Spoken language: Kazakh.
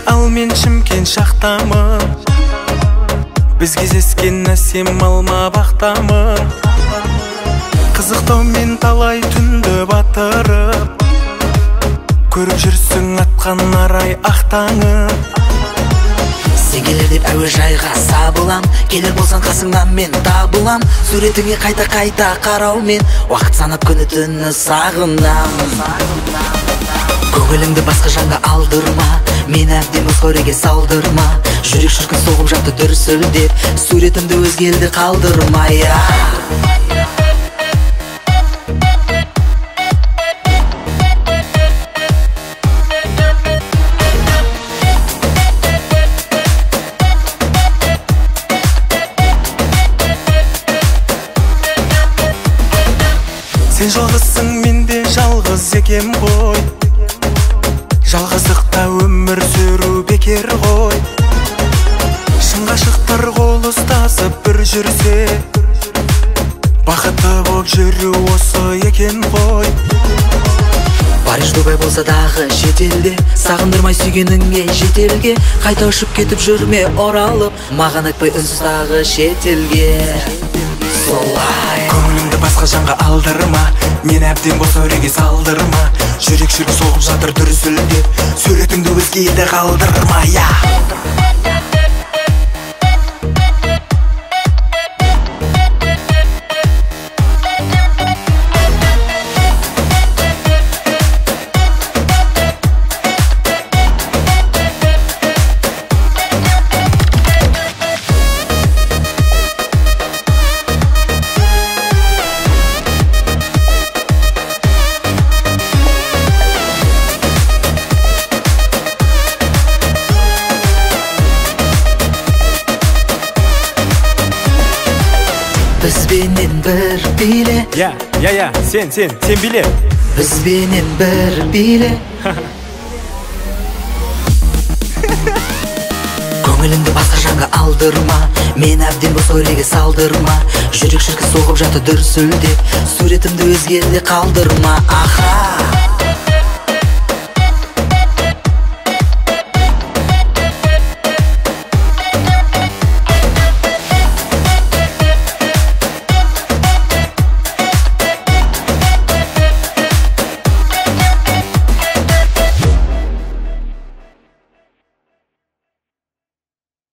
ал мен Шымкент шақтамын. Біз кездескен әсем алма бақтамын. Қызықтау мен талай түнді батырып, көріп жүрсің атқан арай ақтаңы. Сен келер деп әуежайға сабылам, келер болсан қасыңнан мен табылам. Суретіңе қайта қараумен уақыт санап күні түні сағынам. Көңіліңді басқа жанға алдырма, мен әбден өз қореге салдырма. Жүрек шіркін соғып жатты дүрсілдеп, суретімді өзге елде қалдырма. Сен жалғызсың, мен де жалғыз екем ғой. Жалғыздықта өмір сүру бекер ғой. Шын ғашықтар қол ұстасып бір жүрсе, бақытты боп жүру осы екен ғой. Париж, Дубай болса дағы шетелде, сағындырмай сүйгеніңе жетелге. Қайта ұшып кетіп жүрме оралып, маған айтпай үнсіз дағы шетелге. Солай көңіліңді басқа жанға алдырма, мен әбден бос өреге салдырма. Жүрек шіркін соғып жатыр дүрсілдеп, суретіңді өзге елде қалдырма. Бізбенен бір биле. Сен биле. Бізбенен бір биле. Көңіліңді басқа жанға алдырма, мен әбден бос өреге салдырма. Жүрек шіркін соғып жатты дүрсілдеп, суретімді өзге елде қалдырма. Аха